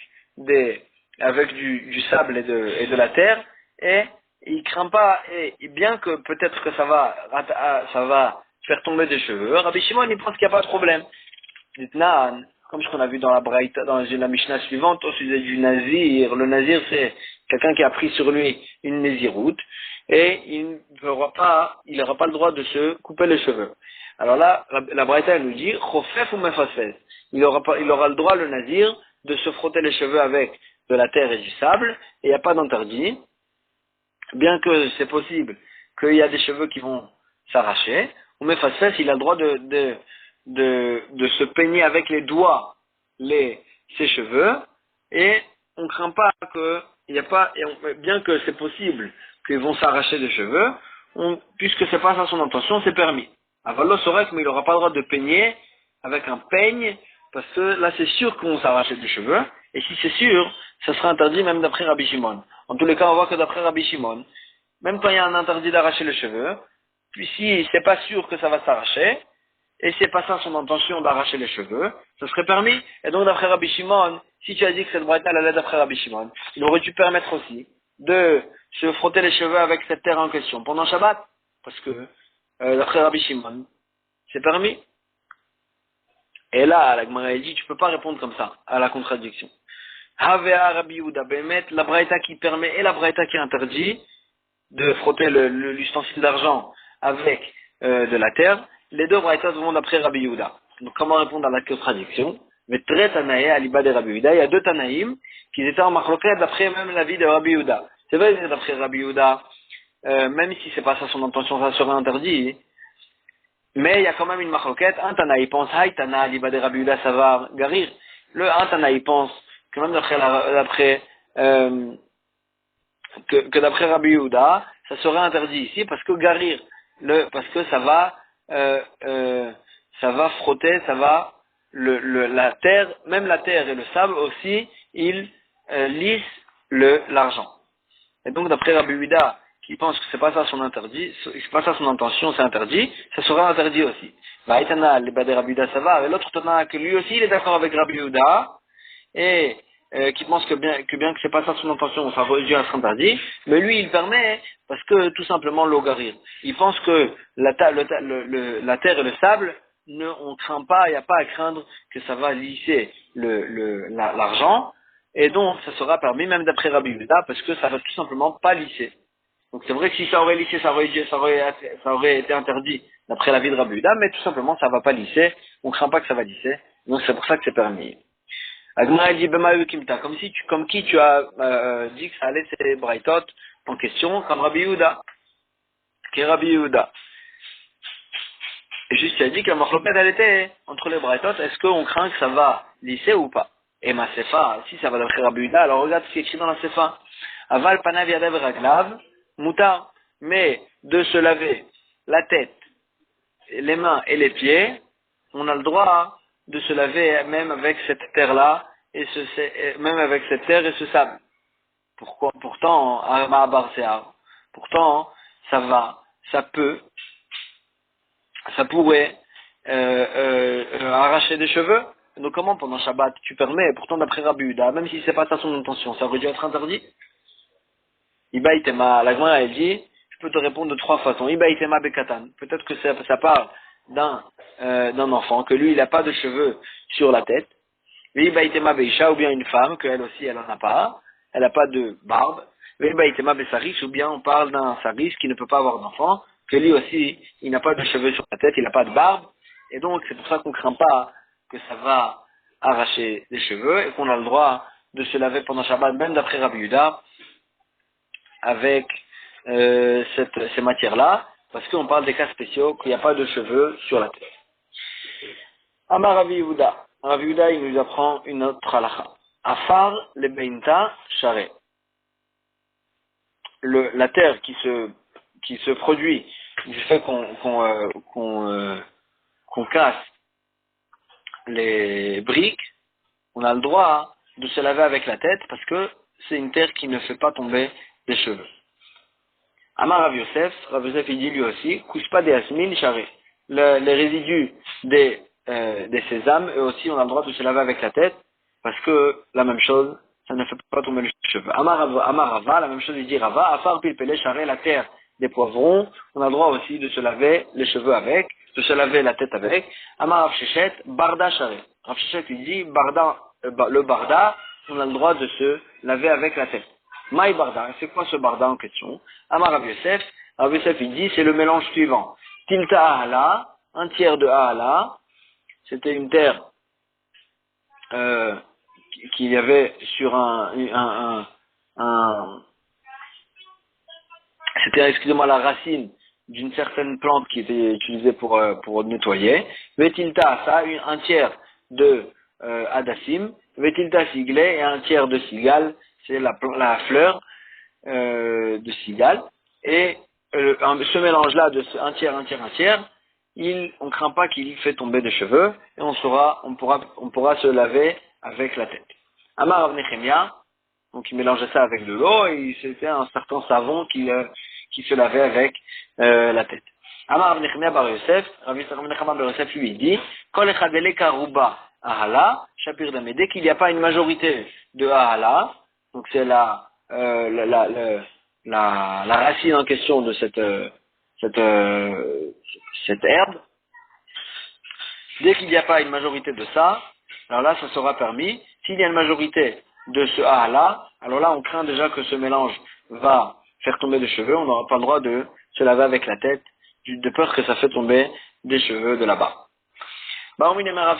du sable et de la terre, et il craint pas, et bien que peut-être que ça va faire tomber des cheveux, Rabbi Shimon il pense qu'il n'y a pas de problème. Ditnan, comme ce qu'on a vu dans la Braïta, dans la Mishnah suivante, au sujet du Nazir, le Nazir c'est quelqu'un qui a pris sur lui une Naziroute, et il n'aura pas le droit de se couper les cheveux. Alors là, la Braïta elle nous dit, Chofef ou Mefasfez. Il aura le droit, le Nazir, de se frotter les cheveux avec de la terre et du sable, et il n'y a pas d'interdit, bien que c'est possible qu'il y a des cheveux qui vont s'arracher, ou Mefasfez, il a le droit de se peigner avec les doigts ses cheveux, et on craint pas bien que c'est possible qu'ils vont s'arracher des cheveux, puisque c'est pas ça son intention, c'est permis. Avalo Sorek, mais il n'aura pas le droit de peigner avec un peigne, parce que là c'est sûr qu'on vont s'arracher des cheveux, et si c'est sûr, ça sera interdit même d'après Rabbi Shimon. En tous les cas, on voit que d'après Rabbi Shimon, même quand il y a un interdit d'arracher les cheveux, puis si c'est pas sûr que ça va s'arracher, et c'est pas ça son intention d'arracher les cheveux, ça serait permis. Et donc d'après Rabbi Shimon, si tu as dit que cette braïta allait d'après Rabbi Shimon, il aurait dû permettre aussi de se frotter les cheveux avec cette terre en question pendant Shabbat, parce que d'après Rabbi Shimon, c'est permis. Et là, la Gemara dit, tu peux pas répondre comme ça à la contradiction. Havea Rabbi Yehuda Bemet, la braïta qui permet et la braïta qui interdit de frotter l'ustensile d'argent avec de la terre, les deux braïtas vont d'après Rabbi Yehuda. Donc comment répondre à la contradiction? Mais très Tanaï, à l'Iba de Rabbi Yehuda, il y a deux Tanaïm qui étaient en marloquet d'après même l'avis de Rabbi Yehuda. C'est vrai que d'après Rabbi Yehuda, même si c'est pas ça son intention, ça serait interdit, mais il y a quand même une marloquette. Un Tanaï pense, Haï Tana, l'Iba de Rabbi Yehuda, ça va garir. Un Tanaï pense que même que d'après Rabbi Yehuda, ça serait interdit ici parce que garir, parce que ça va frotter, la terre, même la terre et le sable aussi, ils lissent l'argent. Et donc d'après Rabbi Yehuda, qui pense que c'est pas ça son interdit, c'est pas ça son intention, c'est interdit, ça sera interdit aussi. Vaïtana, les badé Rabbi Yehuda, ça va, et l'autre Tana, que lui aussi il est d'accord avec Rabbi Yehuda, et qui pense que bien que c'est pas ça son intention, ça aurait dû être interdit, mais lui il permet parce que tout simplement l'eau garir. Il pense que la terre et le sable, on craint pas, il n'y a pas à craindre que ça va lisser l'argent, et donc ça sera permis même d'après Rabbi Yehuda parce que ça va tout simplement pas lisser. Donc c'est vrai que si ça aurait lissé, ça aurait été interdit d'après l'avis de Rabbi Yehuda, mais tout simplement ça va pas lisser, on craint pas que ça va lisser, donc c'est pour ça que c'est permis. Agma dit comme qui tu as dit que ça allait c'est Braithot en question, comme Rabbi Yehuda. Qui est Rabbi Yehuda. Et juste tu as dit que la marloquette elle était entre les Braithot, est-ce qu'on craint que ça va lisser ou pas? Et ma Sefa, si ça va d'après Rabbi Yehuda, alors regarde ce qui est écrit dans la Sefa. Aval panav yadav raglav, mutar, mais de se laver la tête, les mains et les pieds, on a le droit de se laver même avec cette terre-là, même avec cette terre et ce sable. Pourtant, ça pourrait arracher des cheveux. Donc comment pendant Shabbat tu permets, pourtant d'après Rabbi Yehuda, même si c'est pas ça son intention, ça aurait dû être interdit? Iba itema, la Gemara elle dit, je peux te répondre de trois façons. Iba itema bekatan, peut-être que ça parle d'un enfant, que lui il n'a pas de cheveux sur la tête. Iba itema beisha, ou bien une femme, qu'elle aussi elle en a pas, elle n'a pas de barbe. Iba itema besaris, ou bien on parle d'un saris qui ne peut pas avoir d'enfant, que lui aussi il n'a pas de cheveux sur la tête, il n'a pas de barbe, et donc c'est pour ça qu'on craint pas que ça va arracher les cheveux et qu'on a le droit de se laver pendant Shabbat, même d'après Rabbi Yehuda, avec ces matières-là, parce qu'on parle des cas spéciaux, qu'il n'y a pas de cheveux sur la tête. Amar Rabbi Yehuda. Rabbi Yehuda, il nous apprend une autre halakha. Afar le beinta share. la terre qui se produit du fait qu'on casse les briques, on a le droit de se laver avec la tête parce que c'est une terre qui ne fait pas tomber des cheveux. Amar Rav Yosef il dit lui aussi, Kuspa de Asmin Charé. Les résidus des sésames, eux aussi, on a le droit de se laver avec la tête parce que la même chose, ça ne fait pas tomber les cheveux. Amar Rava, la même chose, il dit Rava, Afar Pilpele Charé, la terre des poivrons, on a le droit aussi de se laver les cheveux avec, de se laver la tête avec. Amar Rav Shechet, Barda Charé. Rav Shechet, il dit, le Barda, on a le droit de se laver avec la tête. Maï Barda, c'est quoi ce Barda en question? Amar Rav Yosef, il dit, c'est le mélange suivant. Tilta Ahala, un tiers de Ahala, c'était une terre qu'il y avait sur c'était, excusez-moi, la racine d'une certaine plante qui était utilisée pour nettoyer. Vetilta, ça, un tiers de Adassim. Vetilta Siglé et un tiers de Cigale, c'est la fleur de Cigale. Et ce mélange-là de un tiers, on craint pas qu'il fait tomber des cheveux et on pourra se laver avec la tête. Amar Rav Nechemia, donc il mélangeait ça avec de l'eau et c'était un certain savon qui se lavait avec la tête. Amar Rav Nechemia bar Yosef, Rav Nechemia bar Yosef lui dit, Kol echadele karuba ahala, shapir dame, dès qu'il n'y a pas une majorité de ahala, donc c'est la racine en question de cette herbe, dès qu'il n'y a pas une majorité de ça, alors là, ça sera permis. S'il y a une majorité de ce A-là, alors là, on craint déjà que ce mélange va faire tomber des cheveux. On n'aura pas le droit de se laver avec la tête, de peur que ça fait tomber des cheveux de là-bas. Agmara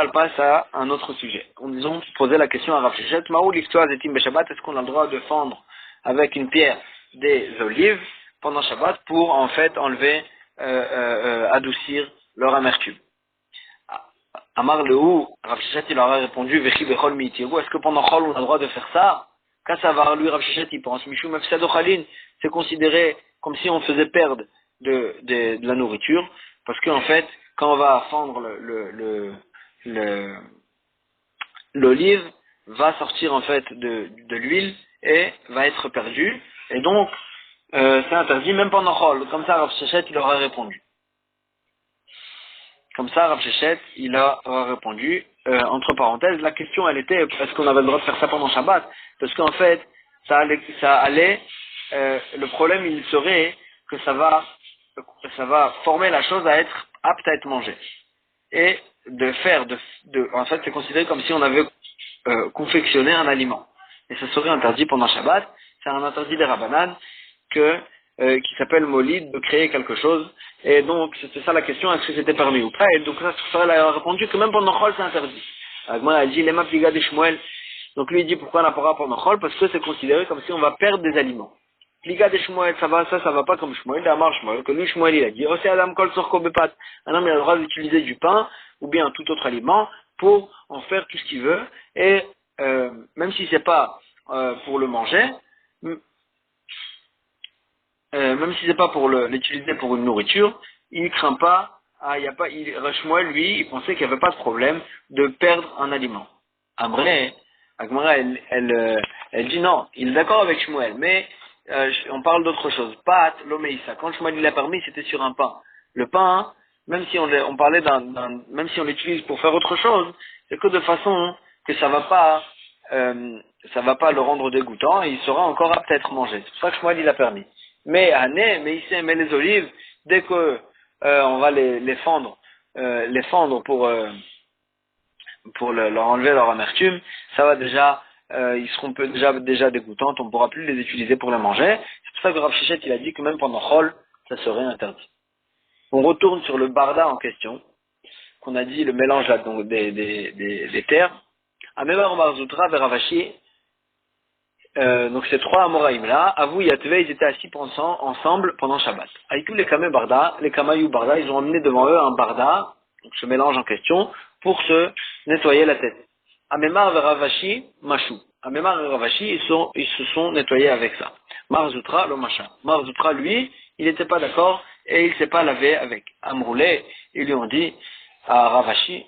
passe à un autre sujet. Ils ont posé la question à Rav Shechet, Maou l'histoire des Tim Shabbat, est-ce qu'on a le droit de fendre avec une pierre des olives pendant Shabbat pour en fait enlever, adoucir leur amertume? Amar Lehou, Rav Shechet il leur a répondu, Vechi Bechol Miitiru, est-ce que pendant Chol on a le droit de faire ça? Kassavar, lui Rav Shechet il pense, Mishum Mefsado Chalin, c'est considéré comme si on faisait perdre de la nourriture, parce qu'en fait, quand on va fendre l'olive, va sortir en fait de l'huile et va être perdue, et donc c'est interdit même pendant Chol. Comme ça Rav Shechet il leur a répondu. Comme ça, Rav Shechet, il a répondu, entre parenthèses, la question elle était, est-ce qu'on avait le droit de faire ça pendant Shabbat? Parce qu'en fait, le problème il serait que ça va former la chose à être apte à être mangée. Et en fait, c'est considéré comme si on avait confectionné un aliment. Et ça serait interdit pendant Shabbat. C'est un interdit des Rabbanan qui s'appelle Molid, de créer quelque chose. Et donc, c'était ça la question, est-ce que c'était permis ou pas? Et donc, ça a répondu que même pendant Chol, c'est interdit. Agma a dit, Lema Pliga de Shmuel. Donc, lui, il dit, pourquoi on n'a pas pendant Chol? Parce que c'est considéré comme si on va perdre des aliments. Pliga de Shmuel, ça va pas comme Shmuel, d'Amar Shmuel, que lui, Shmuel, il a dit, Ose Adam Kol Sorko Bepat. Un homme, il a le droit d'utiliser du pain, ou bien tout autre aliment, pour en faire tout ce qu'il veut. Et, même si c'est pas, pour le manger, même si c'est pas pour l'utiliser pour une nourriture, il craint pas, Shmuel, lui, il pensait qu'il n'y avait pas de problème de perdre un aliment. Après, Agmara, elle dit non, il est d'accord avec Shmuel, mais on parle d'autre chose. Pat, l'omeïsa. Quand Shmuel il a permis, c'était sur un pain. Le pain, même si même si on l'utilise pour faire autre chose, c'est que de façon que ça va pas le rendre dégoûtant et il sera encore apte à être mangé. C'est pour ça que Shmuel il a permis. Mais mais les olives, dès que on va les fendre pour leur enlever leur amertume, ça va déjà, ils seront déjà dégoûtantes, on ne pourra plus les utiliser pour les manger. C'est pour ça que Rav Shechet il a dit que même pendant Chol, ça serait interdit. On retourne sur le barda en question, qu'on a dit le mélange là, donc des terres. Amevar Omar Zoutra vers Ravashi. Donc ces trois Amoraïm là, Avou Yatve, ils étaient assis ensemble pendant Shabbat. Avec tous les Kamé Barda, les Kamayou Barda, ils ont emmené devant eux un Barda, donc ce mélange en question, pour se nettoyer la tête. Amemar Veravashi, Machou. Amemar et Ravashi, ils se sont nettoyés avec ça. Marzoutra, le machin. Marzoutra, lui, il n'était pas d'accord et il ne s'est pas lavé avec. Amroulé, ils lui ont dit à Ravashi,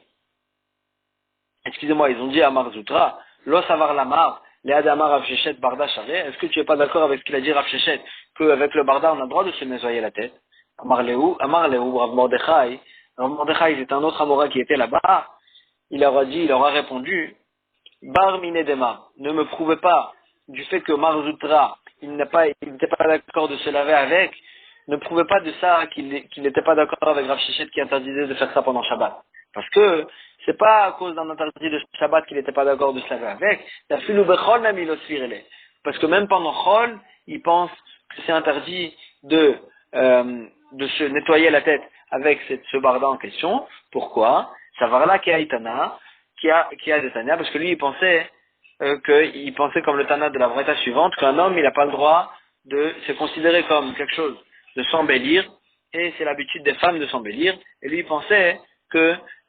excusez-moi, ils ont dit à Marzoutra, Lo savar lamar, Léadamar Rav Shechet Barda Charé, est-ce que tu n'es pas d'accord avec ce qu'il a dit Rav Shechet, qu'avec le Barda on a le droit de se nettoyer la tête? Amar Lehu, Rav Mordechai, il était un autre Amora qui était là-bas, il leur a répondu, Bar Minedema, ne me prouvez pas du fait que Marzoutra, il n'était pas d'accord de se laver avec, ne prouvez pas de ça qu'il n'était pas d'accord avec Rav Shechet qui interdisait de faire ça pendant Shabbat. Parce que c'est pas à cause d'un interdit de Shabbat qu'il n'était pas d'accord de se laver avec, parce que même pendant Chol, il pense que c'est interdit de se nettoyer la tête avec ce barda en question. Pourquoi? Savarla qui a Itana, qui a des Tania, parce que lui il pensait comme le Tana de la Braïta suivante, qu'un homme il n'a pas le droit de se considérer comme quelque chose de s'embellir, et c'est l'habitude des femmes de s'embellir, et lui il pensait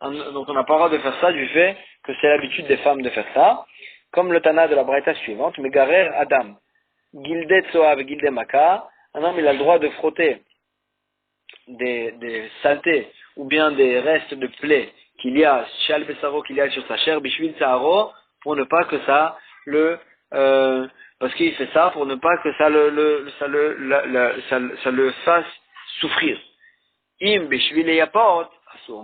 donc on n'a pas le droit de faire ça du fait que c'est l'habitude des femmes de faire ça, comme le Tana de la Braïta suivante, Megarer Adam, Gilde Tsoav Gilde Maka, un homme il a le droit de frotter des saletés ou bien des restes de plaies qu'il y a, Shal Besaro qu'il y a sur sa chair, Bishvil Saharo, pour ne pas que ça parce qu'il fait ça pour ne pas que ça ça le fasse souffrir. Im Bishvil Yapot,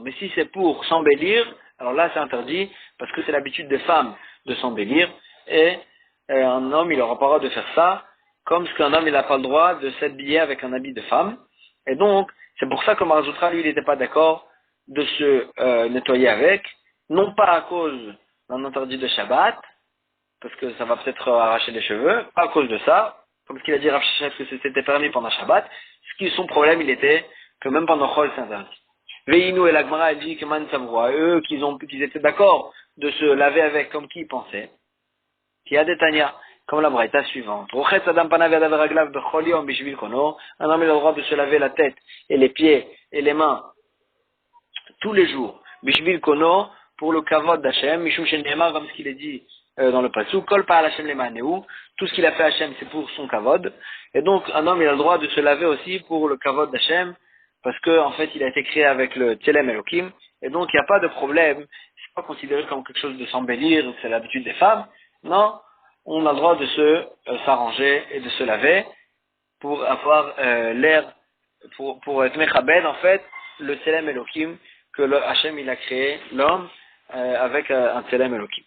mais si c'est pour s'embellir, alors là c'est interdit parce que c'est l'habitude des femmes de s'embellir et un homme il n'aura pas le droit de faire ça comme ce qu'un homme il n'a pas le droit de s'habiller avec un habit de femme. Et donc c'est pour ça que Marzoutra lui il n'était pas d'accord de se nettoyer avec, non pas à cause d'un interdit de Shabbat parce que ça va peut-être arracher les cheveux, pas à cause de ça, comme ce qu'il a dit Rav Shechet que c'était permis pendant Shabbat, son problème il était que même pendant Chol c'est interdit. Veinu et l'Agmara, elle dit que Man Savroa, eux, qu'ils étaient d'accord de se laver avec comme qui ils pensaient. Il y a des Tanya, comme la Braïta suivante. Rochet Adam Panav Yadav Raglav Bechol Yom Bishvil Kono. Un homme il a le droit de se laver la tête et les pieds et les mains tous les jours. Bishvil Kono, pour le kavod d'Hachem, Mishum Shen Nehemar, comme ce qu'il est dit dans le Pasuk, Kol Pa'al Hashem Lemaneu, tout ce qu'il a fait Hachem c'est pour son kavod. Et donc un homme il a le droit de se laver aussi pour le kavod d'Hachem, parce que en fait il a été créé avec le Tselem Elohim, et donc il n'y a pas de problème, c'est pas considéré comme quelque chose de s'embellir, c'est l'habitude des femmes, non, on a le droit de s'arranger et de se laver pour avoir l'air, pour être mechabed en fait, le Tselem Elohim, que le Hachem il a créé l'homme avec un Tselem Elohim.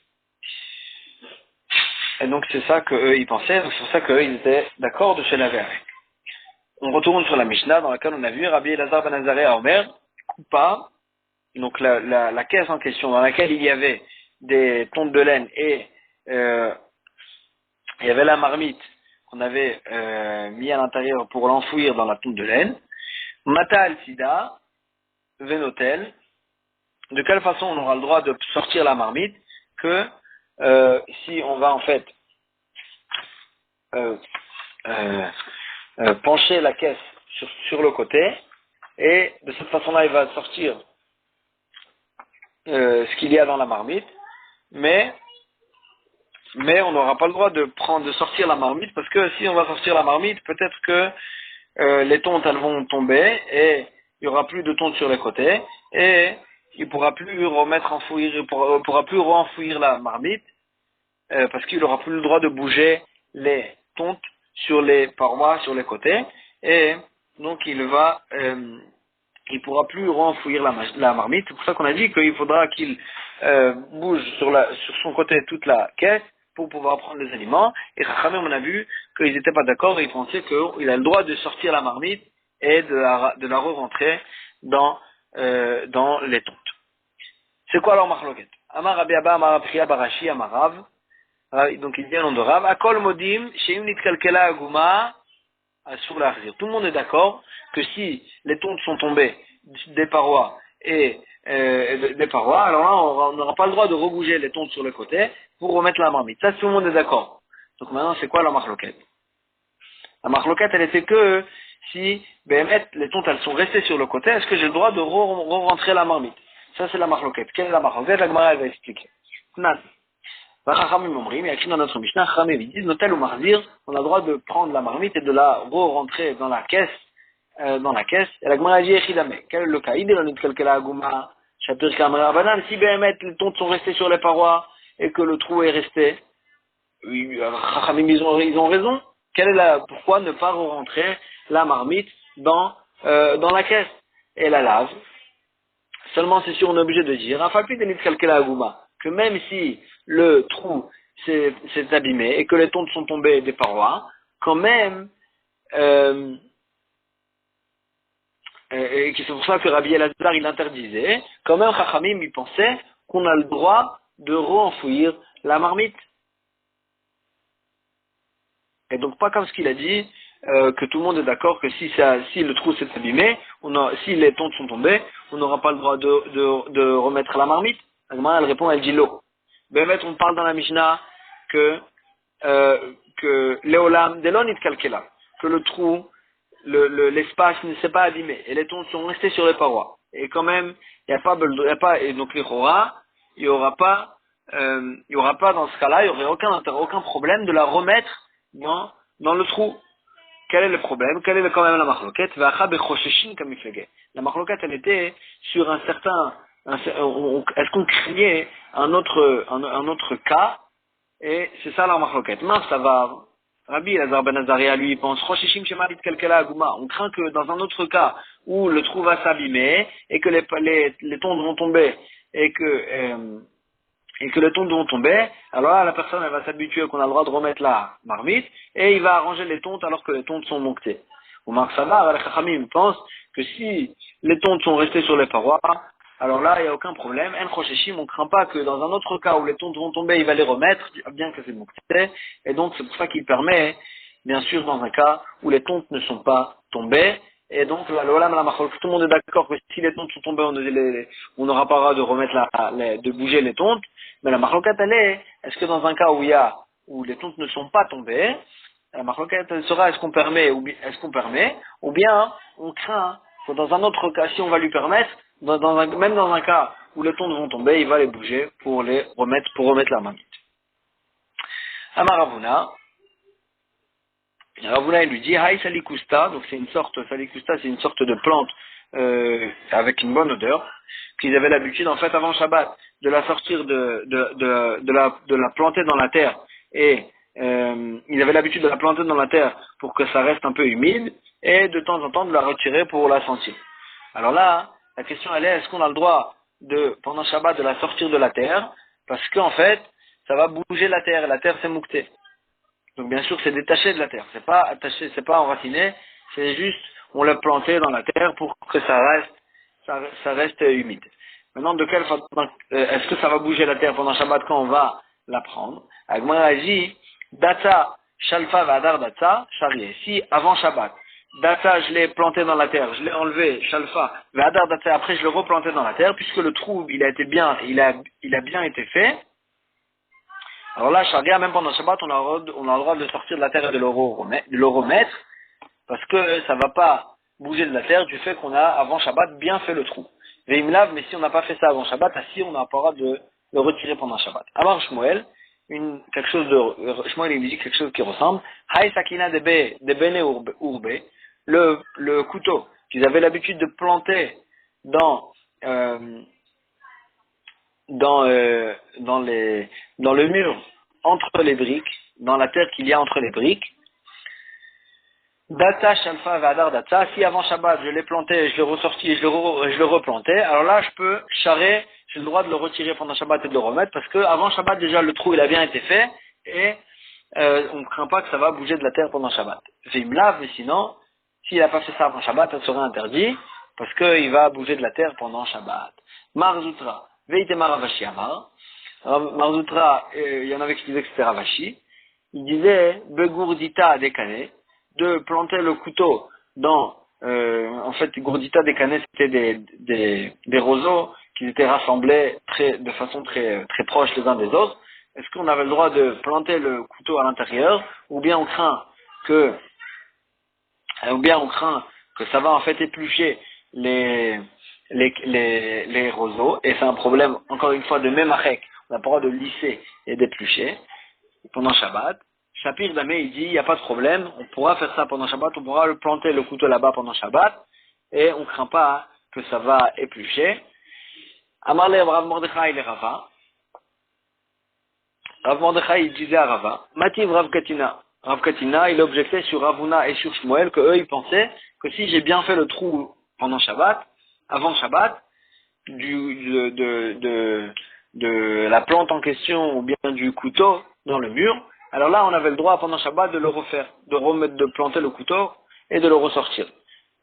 Et donc c'est ça qu'eux ils pensaient, donc c'est pour ça qu'eux ils étaient d'accord de se laver avec. On retourne sur la Mishnah dans laquelle on a vu Rabbi Elazar ben Azaré à Omer, coupa, donc la caisse en question dans laquelle il y avait des tontes de laine et il y avait la marmite qu'on avait mis à l'intérieur pour l'enfouir dans la tonte de laine. Mata al-Sida, Venotel, de quelle façon on aura le droit de sortir la marmite que si on va en fait pencher la caisse sur le côté, et de cette façon-là, il va sortir ce qu'il y a dans la marmite, mais on n'aura pas le droit de sortir la marmite, parce que si on va sortir la marmite, peut-être que les tontes elles vont tomber, et il n'y aura plus de tontes sur les côtés, et il ne pourra plus renfouir la marmite, parce qu'il n'aura plus le droit de bouger les tontes sur les parois, sur les côtés, et donc il pourra plus renfouir la marmite. C'est pour ça qu'on a dit qu'il faudra qu'il bouge sur son côté toute la caisse pour pouvoir prendre les aliments. Et Chachamim, on a vu qu'ils n'étaient pas d'accord et ils pensaient qu'il a le droit de sortir la marmite et de la re-rentrer dans les tontes. C'est quoi alors Marloket? Amar Rabbi Abba, Amar Abchia, Barashi, Amar Rav. Donc il dit un nom de Rav. Akol modim, sheim nitkalkela aguma, asur l'achzir. Tout le monde est d'accord que si les tontes sont tombées des parois des parois, alors là on n'aura pas le droit de rebouger les tontes sur le côté pour remettre la marmite. Ça tout le monde est d'accord. Donc maintenant c'est quoi la marloquette? La marloquette elle était que si les tontes elles sont restées sur le côté, est-ce que j'ai le droit de re-rentrer la marmite? Ça c'est la marloquette. Quelle est la marloquette? La Gemara elle va expliquer. Chachamim omrim, il y a écrit dans notre Mishnah, Chachamim ils disent, notel ou marzir, on a le droit de prendre la marmite et de la re-rentrer dans la caisse, Et la Gemara dit, Echidame, quel est le cas? Idéal, quelqu'un a gouma, Shapir Kamera Banan, si Béhémet, les tontes sont restés sur les parois, et que le trou est resté, oui, Chachamim ils ont raison. Pourquoi ne pas re-rentrer la marmite dans la caisse? Et la lave. Seulement, c'est sûr, on est obligé de dire, que même si le trou s'est abîmé et que les tontes sont tombées des parois, quand même, et c'est pour ça que Rabbi Elazar il interdisait, quand même Chachamim il pensait qu'on a le droit de re-enfouir la marmite. Et donc pas comme ce qu'il a dit, que tout le monde est d'accord que si le trou s'est abîmé, si les tontes sont tombées, on n'aura pas le droit de remettre la marmite. La Gemara, elle répond, elle dit l'eau. Ben, on parle dans la Mishnah que Léolam Delonit Kalkela, que le trou, l'espace ne s'est pas abîmé, et les tontes sont restées sur les parois. Et quand même, il n'y a pas, et donc il y aura pas dans ce cas-là, il n'y aurait aucun problème de la remettre dans le trou. Quel est le problème? Quelle est quand même la marloquette? La marloquette, elle était sur un certain, est-ce qu'on craignait un autre cas? Et c'est ça la marloquette. Mince, ça va. Rabbi Elazar ben Azaria, lui, il pense, on craint que dans un autre cas où le trou va s'abîmer et que les tontes vont tomber et que les tontes vont tomber, alors là, la personne, elle va s'habituer qu'on a le droit de remettre la marmite, et il va arranger les tontes alors que les tontes sont monctées. Ou Marc Sabar, la Chachamim pense que si les tontes sont restées sur les parois, alors là, il n'y a aucun problème. En Chosheshim, on ne craint pas que dans un autre cas où les tontes vont tomber, il va les remettre, bien que c'est moncté, et donc c'est pour ça qu'il permet, bien sûr, dans un cas où les tontes ne sont pas tombées, et donc, tout le monde est d'accord que si les tontes sont tombées, on n'aura pas le droit de remettre de bouger les tontes. Mais la marloquette, elle est-ce que dans un cas où les tontes ne sont pas tombées, la marloquette, elle sera, est-ce qu'on permet, ou bien, on craint que dans un autre cas, si on va lui permettre, même dans un cas où les tontes vont tomber, il va les bouger pour remettre la marmite. Amaravuna, Ravuna il lui dit Haï salikusta, donc c'est une sorte de plante avec une bonne odeur qu'ils avaient l'habitude en fait avant Shabbat de la sortir de la planter dans la terre et ils avaient l'habitude de la planter dans la terre pour que ça reste un peu humide et de temps en temps de la retirer pour la sentir. Alors là, la question elle est, est-ce qu'on a le droit pendant Shabbat de la sortir de la terre parce qu'en fait ça va bouger la terre et la terre c'est moukté. Donc bien sûr c'est détaché de la terre, c'est pas attaché, c'est pas enraciné, c'est juste on l'a planté dans la terre pour que ça reste humide. Maintenant de quelle façon est-ce que ça va bouger la terre pendant Shabbat quand on va la prendre? Agmara a dit Data Shalfa Vadar Data Sharié. Si avant Shabbat Data je l'ai planté dans la terre, je l'ai enlevé Shalfa Vadar Data après je l'ai replanté dans la terre puisque le trou il a bien été fait. Alors là, Sharia, même pendant Shabbat, on a le droit de sortir de la terre et de le remettre, parce que ça va pas bouger de la terre du fait qu'on a, avant Shabbat, bien fait le trou. Veimlav, mais si on n'a pas fait ça avant Shabbat, assis, on n'a pas le droit de le retirer pendant Shabbat. Amar Shmuel, Shmuel il dit quelque chose qui ressemble. Haï Sakina de Bene Urbe, le couteau qu'ils avaient l'habitude de planter dans le mur entre les briques, dans la terre qu'il y a entre les briques. Data Shalfa Vadar Data, si avant Shabbat je l'ai planté, je l'ai ressorti et je le replantais, alors là j'ai le droit de le retirer pendant Shabbat et de le remettre parce que avant Shabbat déjà le trou il a bien été fait et on ne craint pas que ça va bouger de la terre pendant Shabbat. Il me lave, mais sinon, s'il n'a pas fait ça avant Shabbat, ça serait interdit parce qu'il va bouger de la terre pendant Shabbat. Marzoutra. Veitemar Ravashi Amar. Marzoutra, il y en avait qui disaient que c'était Ravashi. Il disait, Begourdita Dekane, de planter le couteau en fait, Gourdita Dekane, c'était des roseaux qui étaient rassemblés de façon très, très proche les uns des autres. Est-ce qu'on avait le droit de planter le couteau à l'intérieur, ou bien on craint que ça va en fait éplucher les roseaux, et c'est un problème, encore une fois, de Memachek, on n'a pas le droit de lisser et d'éplucher pendant Shabbat. Shapir Damé, il dit, il n'y a pas de problème, on pourra faire ça pendant Shabbat, on pourra le planter le couteau là-bas pendant Shabbat, et on ne craint pas que ça va éplucher. Amarle Rav Mordechai et Rava. Rav Mordechai, il disait à Rava, Mativ Rav Katina. Rav Katina, il objectait sur Ravuna et sur Shmuel que eux, ils pensaient que si j'ai bien fait le trou pendant Shabbat, avant Shabbat, de la plante en question ou bien du couteau dans le mur, alors là, on avait le droit pendant Shabbat de le refaire, de planter le couteau et de le ressortir.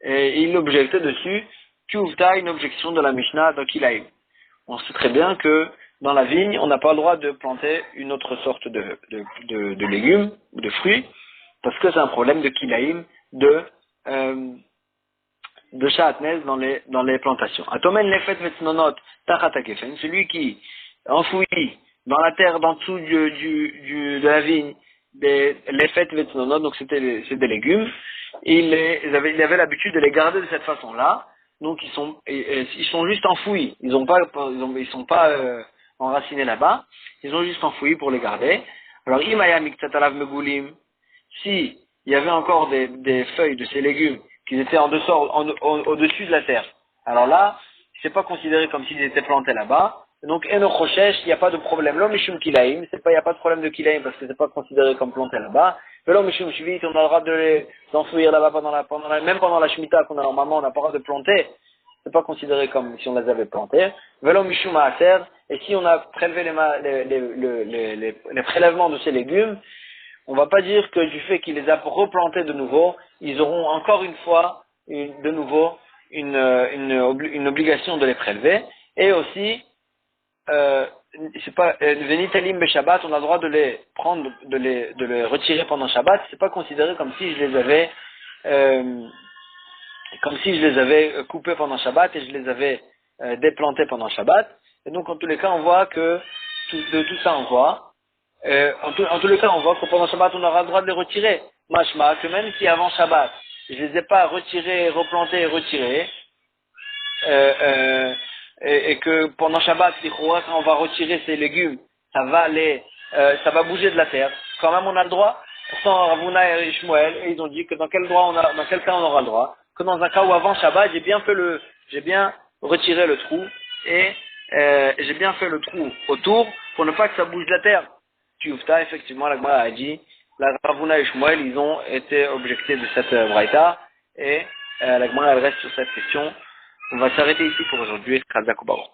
Et il objectait dessus, Kuvta, une objection de la Mishnah dans Kilaïm. On sait très bien que dans la vigne, on n'a pas le droit de planter une autre sorte de légumes ou de fruits, parce que c'est un problème de Kilaïm, de Sha'atnez dans les plantations. Atomen lefet vetsnonot tachat hakefen, celui qui enfouit dans la terre, d'en dessous de la vigne, des lefet vetsnonot, donc c'est des légumes, il avait l'habitude de les garder de cette façon-là, donc ils sont juste enfouis, ils sont pas enracinés là-bas, ils ont juste enfouis pour les garder. Alors imaya miktsatalav megulim, si il y avait encore des feuilles de ces légumes qui étaient au-dessus de la terre, alors là, c'est pas considéré comme s'ils étaient plantés là-bas. Donc, eno choshesh, il n'y a pas de problème. L'homme mishum kilaim, il n'y a pas de problème de kilaim parce que c'est pas considéré comme planté là-bas. Mais l'homme mishum shvit, on a le droit d'enfouir là-bas même pendant la shemitah qu'on a normalement, on n'a pas le droit de planter. C'est pas considéré comme si on les avait plantés. Velo mishum maaser, et si on a prélevé les prélèvements de ces légumes, on va pas dire que du fait qu'il les a replantés de nouveau, ils auront encore une fois, de nouveau, une obligation de les prélever. Et aussi, c'est pas Venitalim be Shabbat, on a le droit de les prendre, de les retirer pendant Shabbat. C'est pas considéré comme si je les avais coupés pendant Shabbat et je les avais déplantés pendant Shabbat. Et donc en tous les cas, on voit que de tout ça, on voit. En tous les cas, on voit que pendant Shabbat, on aura le droit de les retirer. Mashma, que même si avant Shabbat, je les ai pas retirés, replantés et retirés, et que pendant Shabbat, quand on va retirer ces légumes, ça va bouger de la terre. Quand même, on a le droit. Pourtant, Ravuna et Shmuel, ils ont dit que dans quel cas on aura le droit. Que dans un cas où avant Shabbat, j'ai bien retiré le trou et j'ai bien fait le trou autour pour ne pas que ça bouge de la terre. Tioufta, effectivement, la Gemara a dit, la Ravuna et Shmuel, ils ont été objectés de cette braïta et la Gemara elle reste sur cette question. On va s'arrêter ici pour aujourd'hui. Khazak Ubaou.